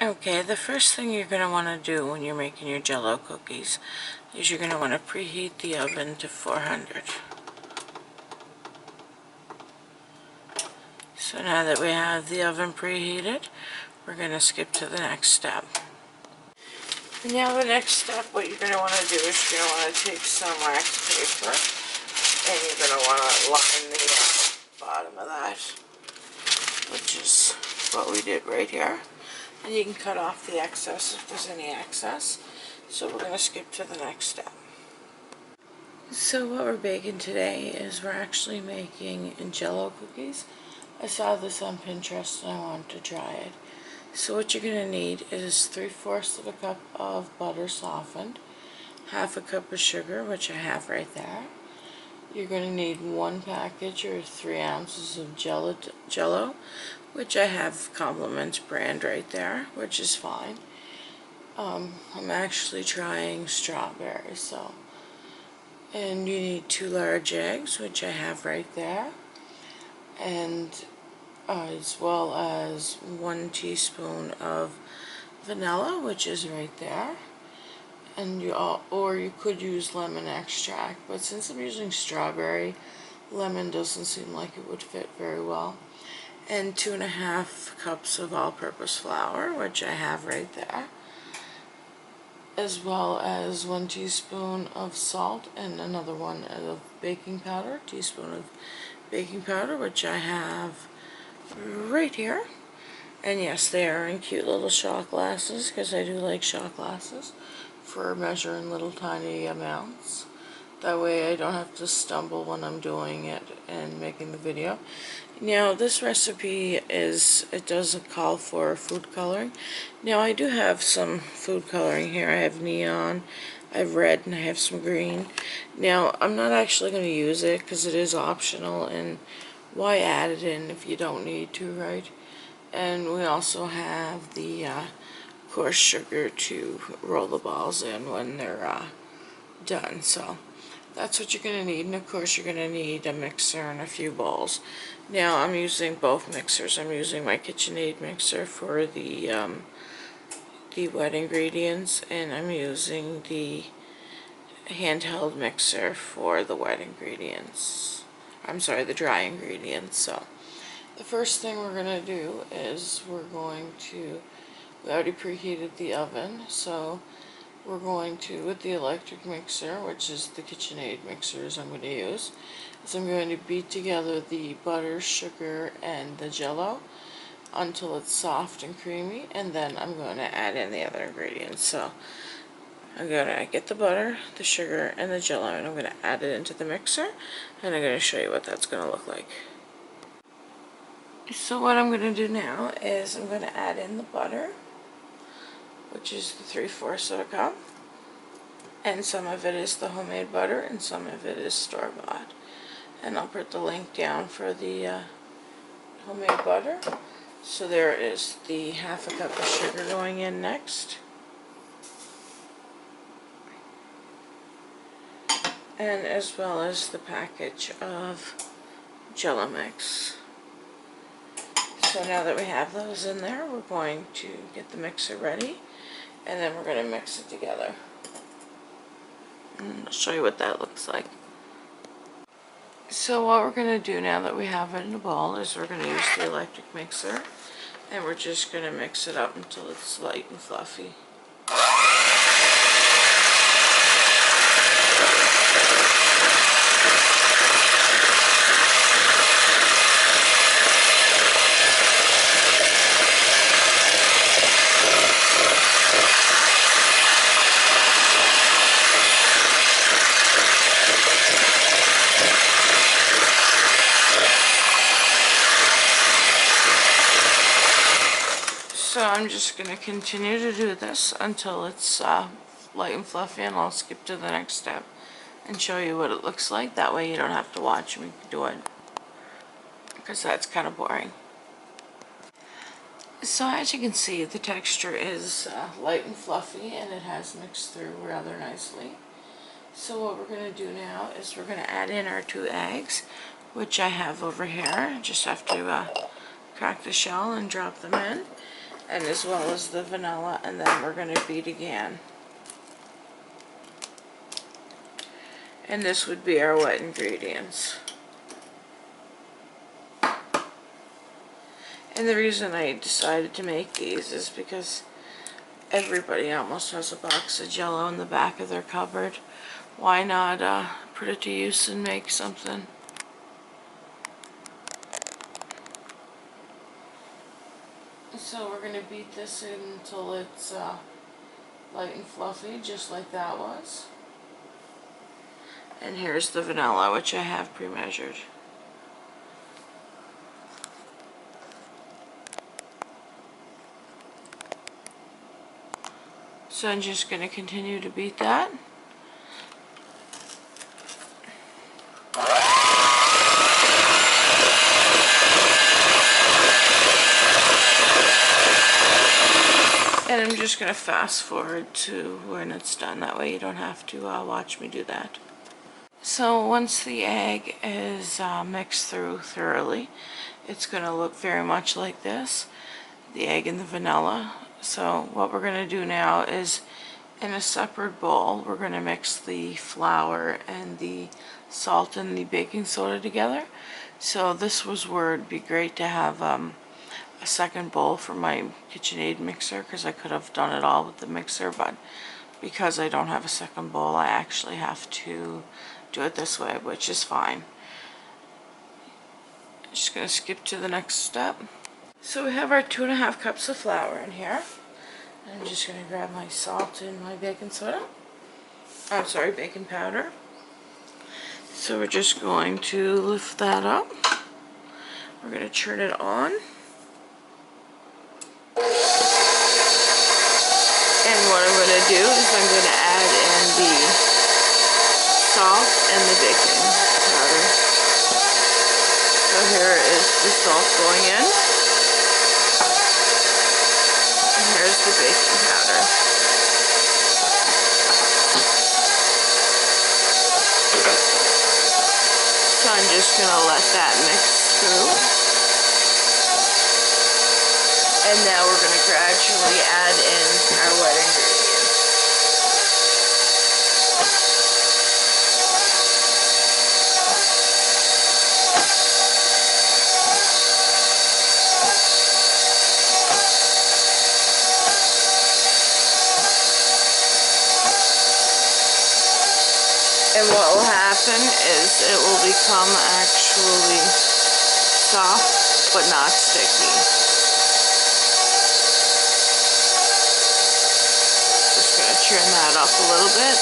Okay, the first thing you're going to want to do when you're making your Jell-o cookies is you're going to want to preheat the oven to 400. So now that we have the oven preheated, we're going to skip to the next step. Now the next step, what you're going to want to do is you're going to want to take some wax paper and you're going to want to line the bottom of that, which is what we did right here. And you can cut off the excess if there's any excess. So we're going to skip to the next step. So what we're baking today is we're actually making Jell-o cookies. I saw this on Pinterest and I wanted to try it. So what you're going to need is 3/4 of a cup of butter softened, half a cup of sugar, which I have right there. You're going to need 1 package or 3 ounces of Jell-o, which I have Compliments brand right there, which is fine. I'm actually trying strawberry, so. And you need 2 large eggs, which I have right there, and as well as 1 teaspoon of vanilla, which is right there. And or you could use lemon extract, but since I'm using strawberry, lemon doesn't seem like it would fit very well. And 2.5 cups of all-purpose flour, which I have right there, as well as 1 teaspoon of salt and another one of baking powder, teaspoon of baking powder, which I have right here. And yes, they are in cute little shot glasses, because I do like shot glasses for measuring little tiny amounts. That way I don't have to stumble when I'm doing it and making the video. Now this recipe it does call for food coloring. Now I do have some food coloring here. I have neon, I have red, and I have some green. Now I'm not actually going to use it because it is optional, and why add it in if you don't need to, right? And we also have the coarse sugar to roll the balls in when they're done. So that's what you're going to need, and of course you're going to need a mixer and a few bowls. Now I'm using both mixers. I'm using my KitchenAid mixer for the wet ingredients, and I'm using the handheld mixer for the wet ingredients. I'm sorry, the dry ingredients. So the first thing we're going to do is we already preheated the oven, so we're going to, with the electric mixer, which is the KitchenAid mixers I'm going to use, is I'm going to beat together the butter, sugar, and the Jell-o until it's soft and creamy, and then I'm going to add in the other ingredients. So I'm going to get the butter, the sugar, and the Jell-o, and I'm going to add it into the mixer, and I'm going to show you what that's going to look like. So what I'm going to do now is I'm going to add in the butter, which is the 3/4 of a cup, and some of it is the homemade butter and some of it is store-bought. And I'll put the link down for the homemade butter. So there is the 1/2 cup of sugar going in next, and as well as the package of Jell-o mix. So now that we have those in there, we're going to get the mixer ready, and then we're going to mix it together. And I'll show you what that looks like. So what we're going to do now that we have it in a bowl is we're going to use the electric mixer, and we're just going to mix it up until it's light and fluffy. So I'm just going to continue to do this until it's light and fluffy, and I'll skip to the next step and show you what it looks like. That way you don't have to watch me do it, because that's kind of boring. So as you can see, the texture is light and fluffy, and it has mixed through rather nicely. So what we're going to do now is we're going to add in our 2 eggs, which I have over here. Just have to crack the shell and drop them in. and as well as the vanilla, and then we're going to beat again. And this would be our wet ingredients. And the reason I decided to make these is because everybody almost has a box of Jell-o in the back of their cupboard. Why not put it to use and make something? So we're going to beat this until it's light and fluffy, just like that was. And here's the vanilla, which I have pre-measured. So I'm just going to continue to beat that. And I'm just going to fast forward to when it's done. That way you don't have to watch me do that. So once the egg is mixed through thoroughly, it's going to look very much like this, the egg and the vanilla. So what we're going to do now is, in a separate bowl, we're going to mix the flour and the salt and the baking soda together. So this was where it'd be great to have a second bowl for my KitchenAid mixer, because I could have done it all with the mixer, but because I don't have a second bowl, I actually have to do it this way, which is fine. I'm just going to skip to the next step. So we have our 2.5 cups of flour in here. I'm just going to grab my salt and my baking soda. I'm sorry, baking powder. So we're just going to lift that up. We're going to turn it on. And what I'm going to do is I'm going to add in the salt and the baking powder. So here is the salt going in. And here's the baking powder. So I'm just going to let that mix through. And now we're going to gradually add in our wet ingredients. And what will happen is it will become actually soft but not sticky. Just going to turn that up a little bit.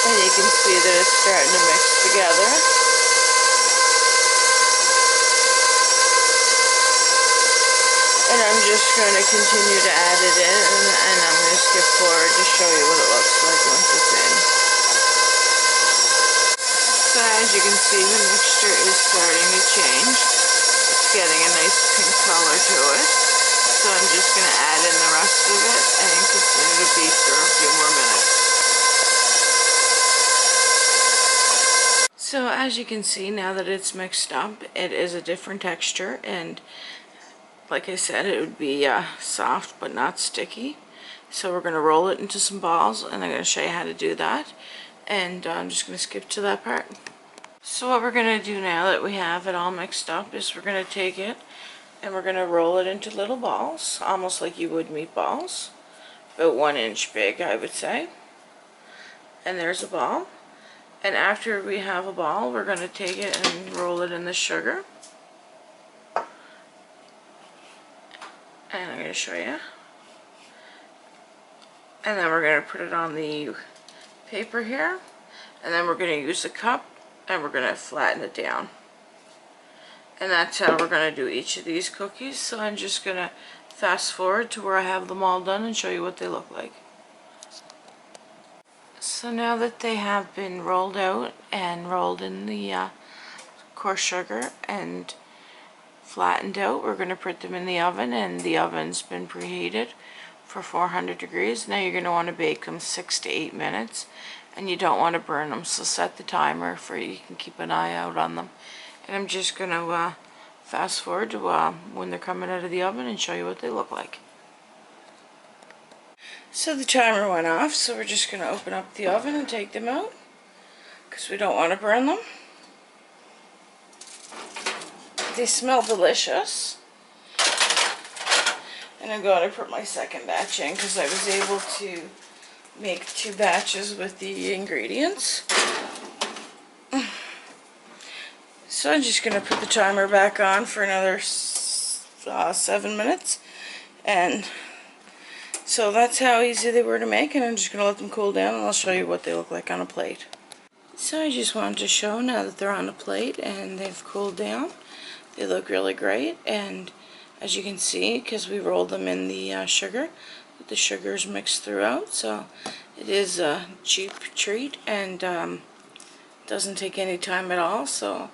And you can see that it's starting to mix together. And I'm just going to continue to add it in, and I'm going to skip forward to show you what it looks like once it's in. So as you can see, the mixture is starting to change. It's getting a nice pink color to it. So I'm just going to add in the rest of it and continue to beat for a few more minutes. So as you can see, now that it's mixed up, it is a different texture, and like I said, it would be soft but not sticky. So we're going to roll it into some balls, and I'm going to show you how to do that. And I'm just going to skip to that part. So what we're going to do now that we have it all mixed up is we're going to take it and we're going to roll it into little balls, almost like you would meatballs. About 1 inch big, I would say. And there's a ball. And after we have a ball, we're going to take it and roll it in the sugar. And I'm going to show you. And then we're going to put it on the paper here. And then we're going to use a cup and we're going to flatten it down. And that's how we're going to do each of these cookies. So I'm just going to fast forward to where I have them all done and show you what they look like. So now that they have been rolled out and rolled in the coarse sugar and flattened out, we're going to put them in the oven, and the oven's been preheated for 400 degrees. Now you're going to want to bake them 6 to 8 minutes, and you don't want to burn them, so set the timer for you can keep an eye out on them. And I'm just going to fast forward to when they're coming out of the oven and show you what they look like. So the timer went off, so we're just going to open up the oven and take them out because we don't want to burn them. They smell delicious. And I'm going to put my second batch in because I was able to make 2 batches with the ingredients. So I'm just going to put the timer back on for another 7 minutes. And so that's how easy they were to make, and I'm just going to let them cool down and I'll show you what they look like on a plate. So I just wanted to show now that they're on a plate and they've cooled down. They look really great, and as you can see, because we rolled them in the sugar, the sugar is mixed throughout, so it is a cheap treat and doesn't take any time at all. So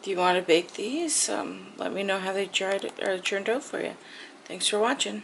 if you want to bake these, let me know how they turned out for you. Thanks for watching.